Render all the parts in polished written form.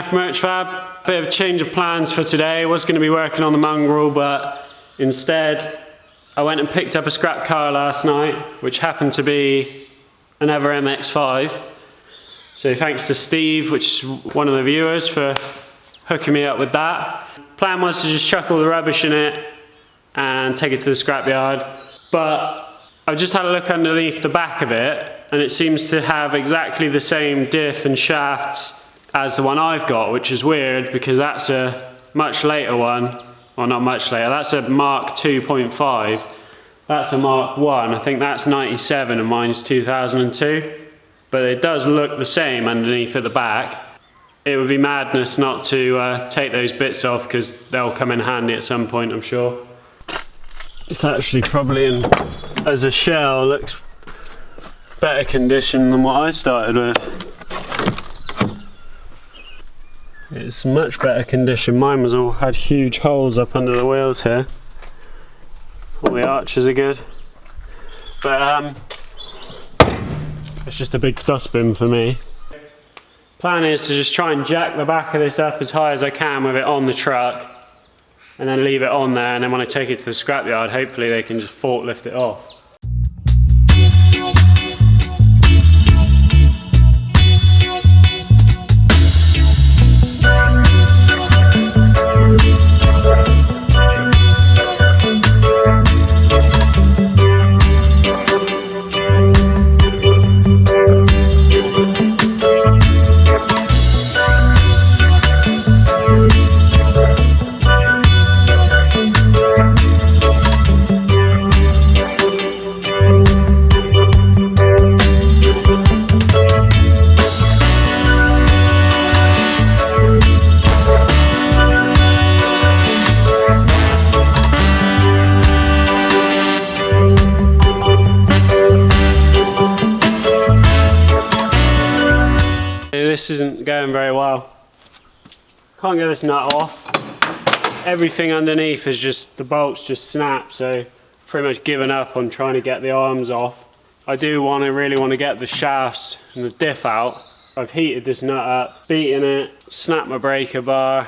Matt from Urchfab. Bit of a change of plans for today. I was going to be working on the mongrel, but instead I went and picked up a scrap car last night, which happened to be another MX-5. So thanks to Steve, which is one of the viewers, for hooking me up with that. Plan was to just chuck all the rubbish in it and take it to the scrapyard, but I've just had a look underneath the back of it, and it seems to have exactly the same diff and shafts as the one I've got, which is weird because that's a much later one. Well, not much later, that's a Mark 2.5. That's a Mark 1, I think that's 97 and mine's 2002. But it does look the same underneath at the back. It would be madness not to take those bits off because they'll come in handy at some point, I'm sure. It's actually probably in, as a shell, looks better condition than what I started with. It's much better condition. Mine was all had huge holes up under the wheels here. All the arches are good. But it's just a big dustbin for me. Plan is to just try and jack the back of this up as high as I can with it on the truck, and then leave it on there, and then when I take it to the scrapyard, hopefully they can just forklift it off. This isn't going very well. Can't get this nut off. Everything underneath is just, the bolts just snap, so pretty much given up on trying to get the arms off. I do really want to get the shafts and the diff out. I've heated this nut up, beaten it, snapped my breaker bar.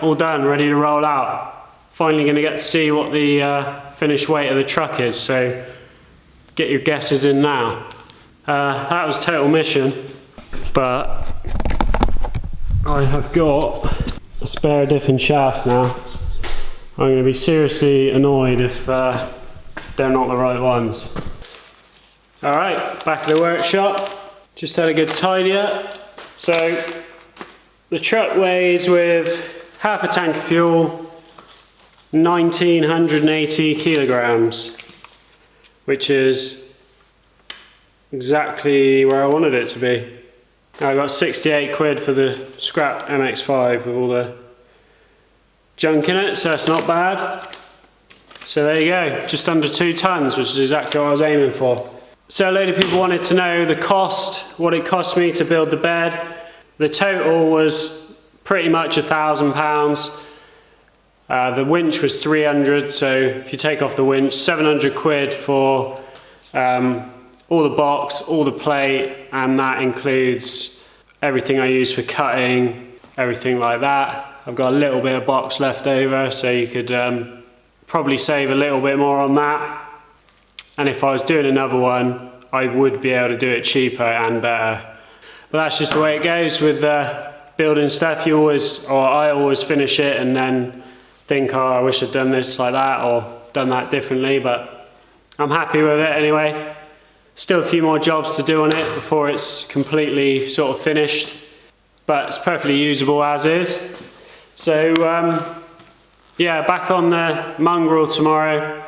All done, ready to roll out. Finally going to get to see what the finished weight of the truck is, so get your guesses in now. That was total mission, but I have got a spare diff and shafts now. I'm going to be seriously annoyed if they're not the right ones. Alright, back at the workshop. Just had a good tidy up. So the truck weighs, with half a tank of fuel, 1980 kilograms, which is exactly where I wanted it to be. I got 68 quid for the scrap MX-5 with all the junk in it, so that's not bad. So there you go, just under 2 tons, which is exactly what I was aiming for. So a load of people wanted to know the cost, what it cost me to build the bed. The total was pretty much £1,000. The winch was 300, so if you take off the winch, 700 quid for all the box, all the plate, and that includes everything I use for cutting, everything like that. I've got a little bit of box left over, so you could probably save a little bit more on that. And if I was doing another one, I would be able to do it cheaper and better. But that's just the way it goes with building stuff. I always finish it and then think, oh, I wish I'd done this like that or done that differently, but I'm happy with it anyway. Still a few more jobs to do on it before it's completely sort of finished, but it's perfectly usable as is. So yeah, back on the mongrel tomorrow.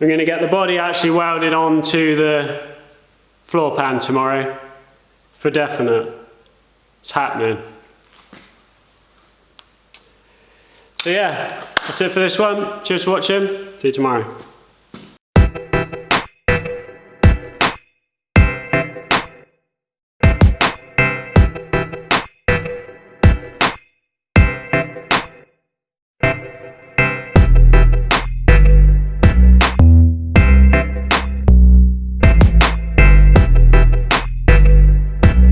I'm going to get the body actually welded onto the floor pan tomorrow, for definite. It's happening. So yeah, that's it for this one. Cheers for watching. See you tomorrow.